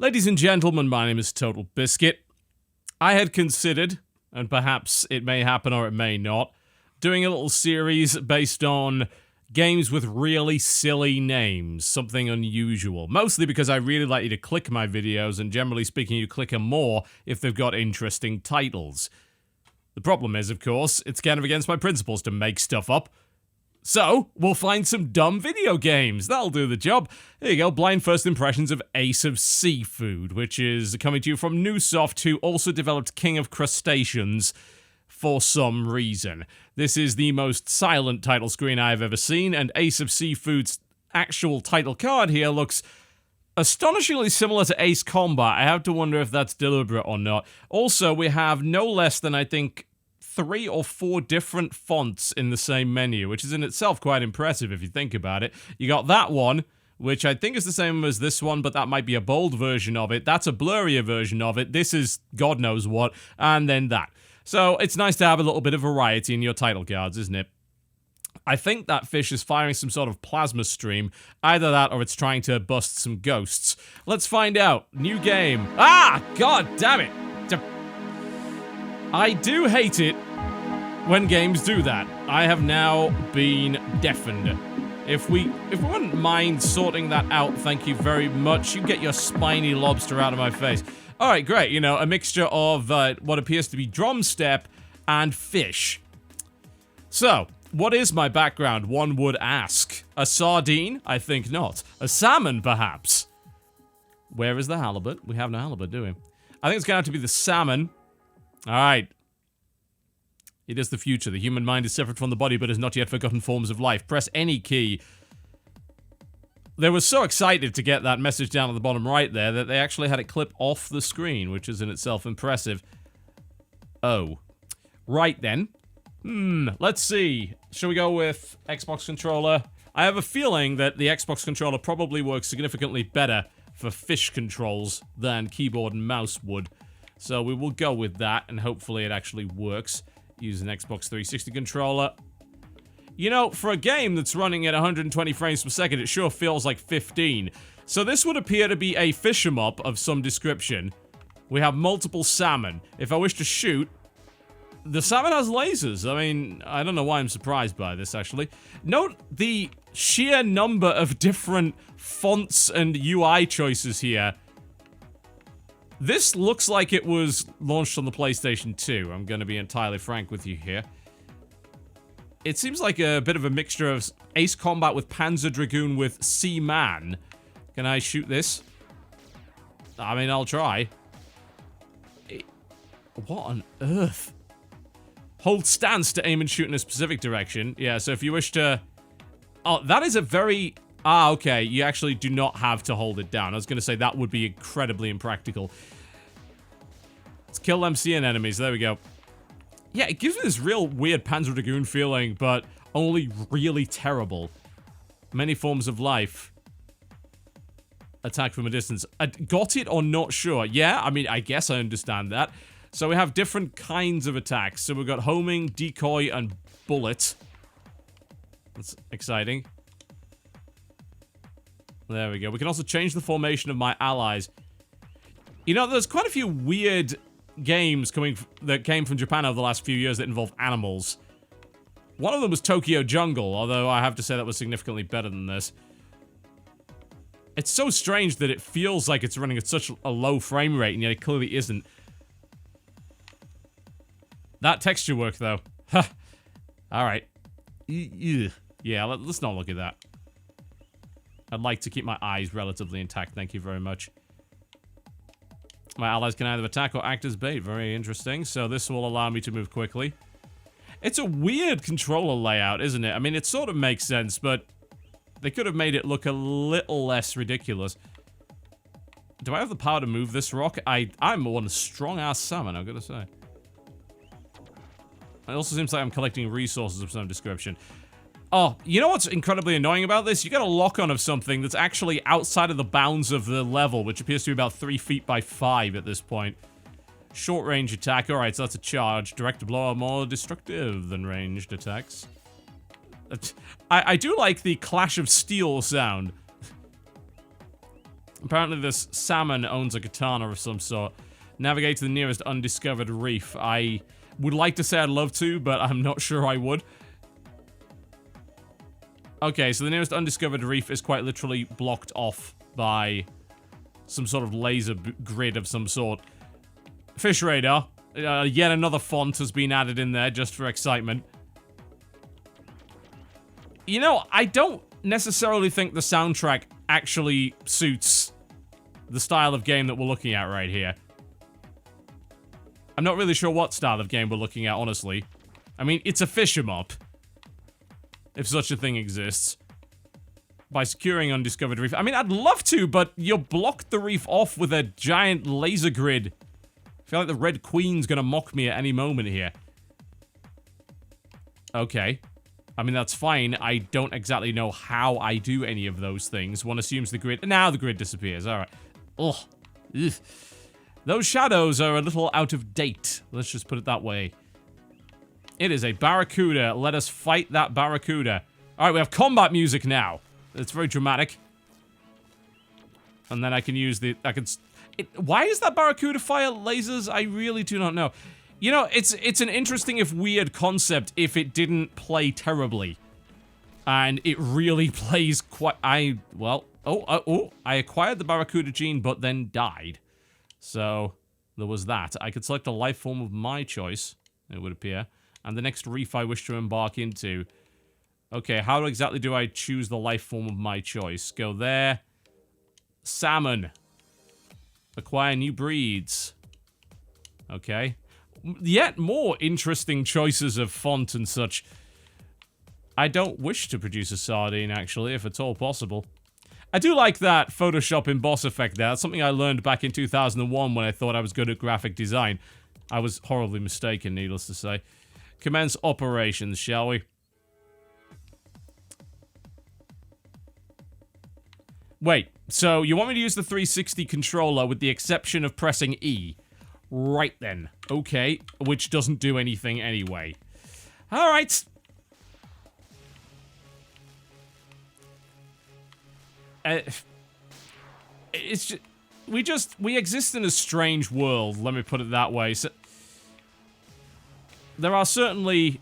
Ladies and gentlemen, my name is TotalBiscuit. I had considered, and perhaps it may happen or it may not, doing a little series based on games with really silly names, something unusual. Mostly because I really like you to click my videos, and generally speaking, you click them more if they've got interesting titles. The problem is, of course, it's kind of against my principles to make stuff up. So, we'll find some dumb video games. That'll do the job. There you go, blind first impressions of Ace of Seafood, which is coming to you from Newsoft, who also developed King of Crustaceans for some reason. This is the most silent title screen I've ever seen, and Ace of Seafood's actual title card here looks astonishingly similar to Ace Combat. I have to wonder if that's deliberate or not. Also, we have no less than, I think, 3 or 4 different fonts in the same menu, which is in itself quite impressive if you think about it. You got that one, which I think is the same as this one, but that might be a bold version of it. That's a blurrier version of it. This is God knows what, and then that. So it's nice to have a little bit of variety in your title cards, isn't it? I think that fish is firing some sort of plasma stream. Either that or it's trying to bust some ghosts. Let's find out. New game. Ah! God damn it! I do hate it when games do that. I have now been deafened. If we wouldn't mind sorting that out, thank you very much. You get your spiny lobster out of my face. Alright, great. You know, a mixture of what appears to be drum step and fish. So, what is my background, one would ask? A sardine? I think not. A salmon, perhaps? Where is the halibut? We have no halibut, do we? I think it's going to have to be the salmon. Alright. It is the future. The human mind is separate from the body, but has not yet forgotten forms of life. Press any key. They were so excited to get that message down at the bottom right there that they actually had it clip off the screen, which is in itself impressive. Oh. Right then. Let's see. Shall we go with Xbox controller? I have a feeling that the Xbox controller probably works significantly better for fish controls than keyboard and mouse would. So we will go with that, and hopefully it actually works. Use an Xbox 360 controller. You know, for a game that's running at 120 frames per second, it sure feels like 15. So this would appear to be a fish 'em up of some description. We have multiple salmon. If I wish to shoot, the salmon has lasers. I mean, I don't know why I'm surprised by this, actually. Note the sheer number of different fonts and UI choices here. This looks like it was launched on the PlayStation 2. I'm going to be entirely frank with you here. It seems like a bit of a mixture of Ace Combat with Panzer Dragoon with Seaman. Can I shoot this? I mean, I'll try. What on earth? Hold stance to aim and shoot in a specific direction. Yeah, so if you wish to... Oh, that is a very... Ah, okay, you actually do not have to hold it down. I was going to say that would be incredibly impractical. Let's kill them seeing enemies. There we go. Yeah, it gives me this real weird Panzer Dragoon feeling, but only really terrible. Many forms of life. Attack from a distance. Got it or not sure? Yeah, I mean, I guess I understand that. So we have different kinds of attacks. So we've got homing, decoy, and bullet. That's exciting. There we go. We can also change the formation of my allies. You know, there's quite a few weird games that came from Japan over the last few years that involve animals. One of them was Tokyo Jungle, although I have to say that was significantly better than this. It's so strange that it feels like it's running at such a low frame rate, and yet it clearly isn't. That texture work, though. Alright. Yeah, let's not look at that. I'd like to keep my eyes relatively intact, thank you very much. My allies can either attack or act as bait, very interesting. So this will allow me to move quickly. It's a weird controller layout, isn't it? I mean, it sort of makes sense, but they could have made it look a little less ridiculous. Do I have the power to move this rock? I'm one strong-ass salmon, I've got to say. It also seems like I'm collecting resources of some description. Oh, you know what's incredibly annoying about this? You get a lock-on of something that's actually outside of the bounds of the level, which appears to be about 3 feet by 5 at this point. Short-range attack. Alright, so that's a charge. Direct blow are more destructive than ranged attacks. I do like the clash of steel sound. Apparently this salmon owns a katana of some sort. Navigate to the nearest undiscovered reef. I would like to say I'd love to, but I'm not sure I would. Okay, so the nearest undiscovered reef is quite literally blocked off by some sort of laser grid of some sort. Fish radar. Yet another font has been added in there just for excitement. You know, I don't necessarily think the soundtrack actually suits the style of game that we're looking at right here. I'm not really sure what style of game we're looking at, honestly. I mean, it's a fish 'em up, if such a thing exists. By securing undiscovered reef. I mean, I'd love to, but you blocked the reef off with a giant laser grid. I feel like the Red Queen's gonna mock me at any moment here. Okay. I mean, that's fine. I don't exactly know how I do any of those things. One assumes the grid... Now the grid disappears. Alright. Ugh. Ugh. Those shadows are a little out of date. Let's just put it that way. It is a Barracuda. Let us fight that Barracuda. Alright, we have combat music now. It's very dramatic. And then I can use the... why does that Barracuda fire lasers? I really do not know. You know, it's an interesting if weird concept if it didn't play terribly. And it really plays quite... I acquired the Barracuda gene, but then died. So, there was that. I could select a life form of my choice, it would appear. And the next reef I wish to embark into. Okay, how exactly do I choose the life form of my choice? Go there. Salmon. Acquire new breeds. Okay. Yet more interesting choices of font and such. I don't wish to produce a sardine, actually, if at all possible. I do like that Photoshop emboss effect there. That's something I learned back in 2001 when I thought I was good at graphic design. I was horribly mistaken, needless to say. Commence operations, shall we? Wait, so you want me to use the 360 controller with the exception of pressing E? Right then. Okay, which doesn't do anything anyway. Alright. It's just... We exist in a strange world, let me put it that way. So, there are certainly,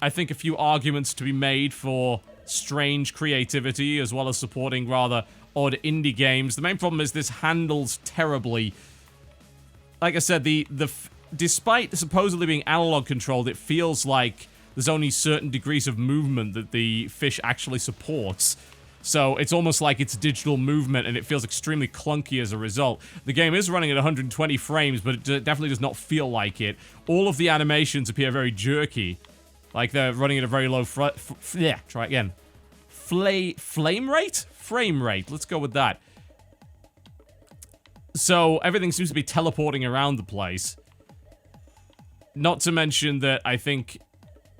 I think, a few arguments to be made for strange creativity, as well as supporting rather odd indie games. The main problem is this handles terribly. Like I said, despite supposedly being analog controlled, it feels like there's only certain degrees of movement that the fish actually supports. So it's almost like it's digital movement, and it feels extremely clunky as a result. The game is running at 120 frames, but it definitely does not feel like it. All of the animations appear very jerky. Like they're running at a very low try again. Flame rate? Frame rate. Let's go with that. So everything seems to be teleporting around the place. Not to mention that I think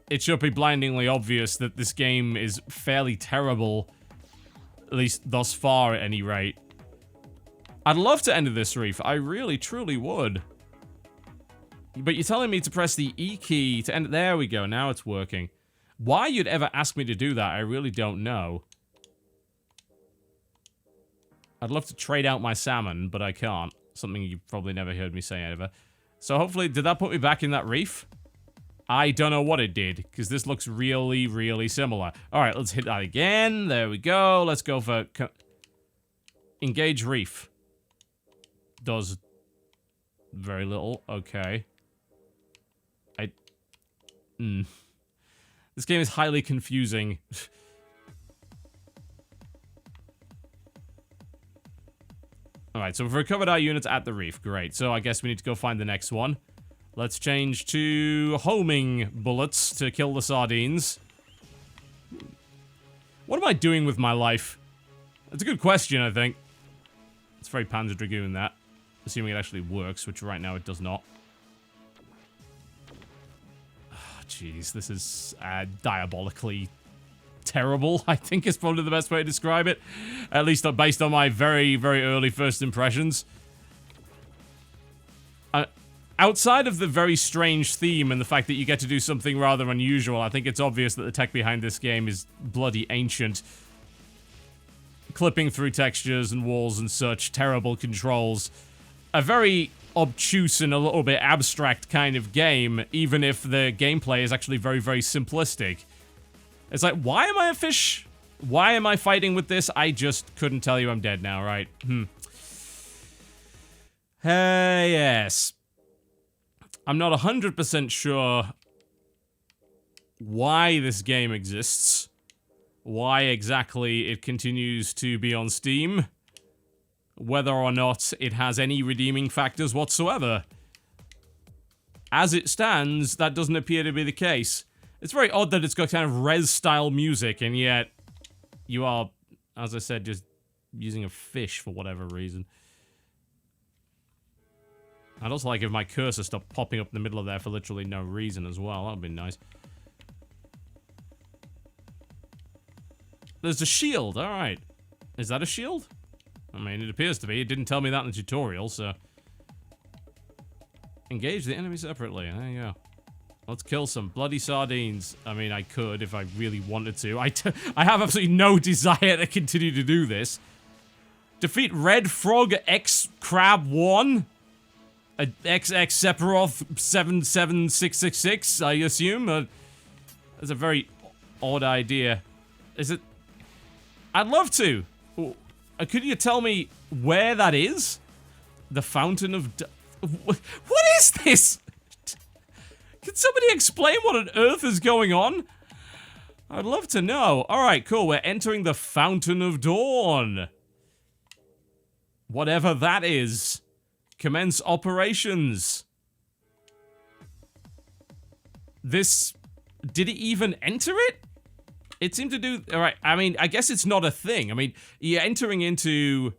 it should be blindingly obvious that this game is fairly terrible, at least thus far at any rate. I'd love to enter this reef. I really, truly would. But you're telling me to press the E key to enter. There we go. Now it's working. Why you'd ever ask me to do that, I really don't know. I'd love to trade out my salmon, but I can't. Something you've probably never heard me say ever. So hopefully, did that put me back in that reef? I don't know what it did, because this looks really, really similar. Alright, let's hit that again. There we go. Let's go for... Engage reef. Does... very little. Okay. This game is highly confusing. Alright, so we've recovered our units at the reef. Great. So I guess we need to go find the next one. Let's change to homing bullets to kill the sardines. What am I doing with my life? That's a good question, I think. It's very Panzer Dragoon, that. Assuming it actually works, which right now it does not. Oh, jeez, this is diabolically terrible, I think is probably the best way to describe it. At least based on my very, very early first impressions. Outside of the very strange theme and the fact that you get to do something rather unusual, I think it's obvious that the tech behind this game is bloody ancient. clipping through textures and walls and such, terrible controls. A very obtuse and a little bit abstract kind of game, even if the gameplay is actually very, very simplistic. It's like, why am I a fish? Why am I fighting with this? I just couldn't tell you. I'm dead now, right? Yes. I'm not 100% sure why this game exists. Why exactly it continues to be on Steam. Whether or not it has any redeeming factors whatsoever. As it stands, that doesn't appear to be the case. It's very odd that it's got kind of res-style music, and yet you are, as I said, just using a fish for whatever reason. I'd also like if my cursor stopped popping up in the middle of there for literally no reason as well. That would be nice. There's a shield, alright. Is that a shield? I mean, it appears to be. It didn't tell me that in the tutorial, so... Engage the enemy separately. There you go. Let's kill some bloody sardines. I mean, I could if I really wanted to. I have absolutely no desire to continue to do this. Defeat Red Frog X Crab 1? XX Sephiroth 77666, I assume? That's a very odd idea. Is it... I'd love to. Could you tell me where that is? The Fountain of... What is this? Can somebody explain what on earth is going on? I'd love to know. Alright, cool. We're entering the Fountain of Dawn. Whatever that is. Commence operations. This... Did it even enter it? It seemed to do... Alright, I mean, I guess it's not a thing. I mean, you're entering into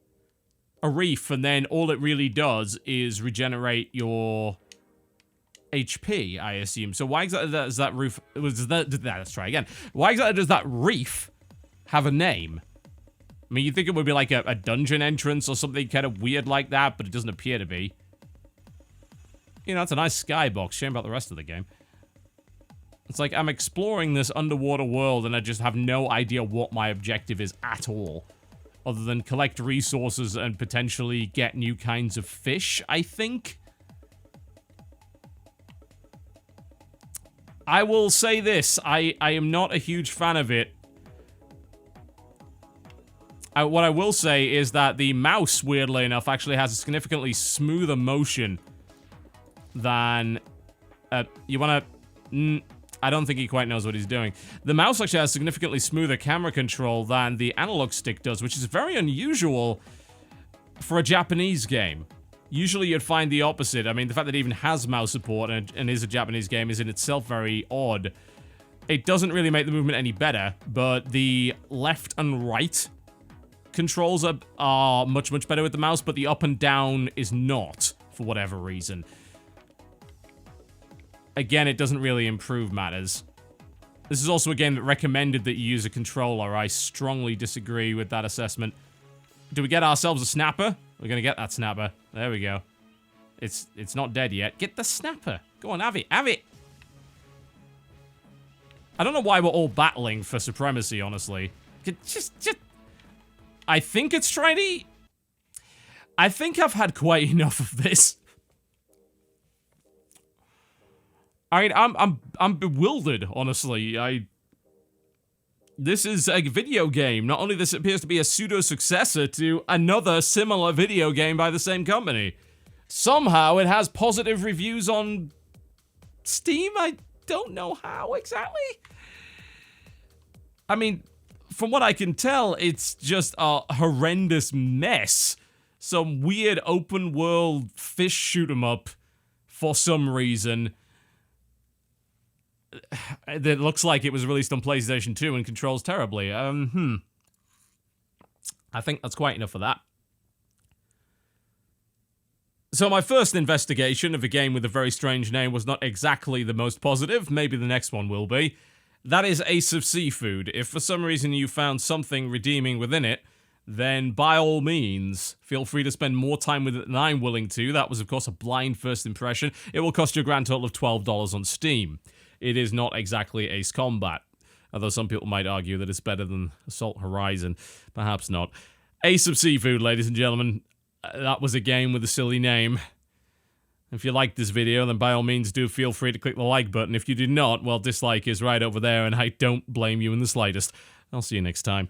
a reef, and then all it really does is regenerate your HP, I assume. So why exactly does that roof... Let's try again. Why exactly does that reef have a name? I mean, you'd think it would be like a dungeon entrance or something kind of weird like that, but it doesn't appear to be. You know, it's a nice skybox. Shame about the rest of the game. It's like I'm exploring this underwater world and I just have no idea what my objective is at all. Other than collect resources and potentially get new kinds of fish, I think. I will say this, I am not a huge fan of it. What I will say is that the mouse, weirdly enough, actually has a significantly smoother motion than... you wanna... I don't think he quite knows what he's doing. The mouse actually has significantly smoother camera control than the analog stick does, which is very unusual for a Japanese game. Usually you'd find the opposite. I mean, the fact that it even has mouse support and is a Japanese game is in itself very odd. It doesn't really make the movement any better, but the left and right controls are much, much better with the mouse, but the up and down is not, for whatever reason. Again, it doesn't really improve matters. This is also a game that recommended that you use a controller. I strongly disagree with that assessment. Do we get ourselves a snapper? We're gonna get that snapper. There we go. It's not dead yet. Get the snapper. Go on, have it. Have it. I don't know why we're all battling for supremacy, honestly. Just... I think it's trying to eat. I think I've had quite enough of this. I mean, I'm bewildered, honestly. This is a video game. Not only this appears to be a pseudo-successor to another similar video game by the same company. Somehow it has positive reviews on Steam. I don't know how exactly. I mean, from what I can tell, it's just a horrendous mess. Some weird open-world fish shoot-'em-up for some reason. It looks like it was released on PlayStation 2 and controls terribly. I think that's quite enough for that. So my first investigation of a game with a very strange name was not exactly the most positive. Maybe the next one will be. That is Ace of Seafood. If for some reason you found something redeeming within it, then by all means, feel free to spend more time with it than I'm willing to. That was, of course, a blind first impression. It will cost you a grand total of $12 on Steam. It is not exactly Ace Combat. Although some people might argue that it's better than Assault Horizon. Perhaps not. Ace of Seafood, ladies and gentlemen. That was a game with a silly name. If you liked this video, then by all means do feel free to click the like button. If you did not, well, dislike is right over there, and I don't blame you in the slightest. I'll see you next time.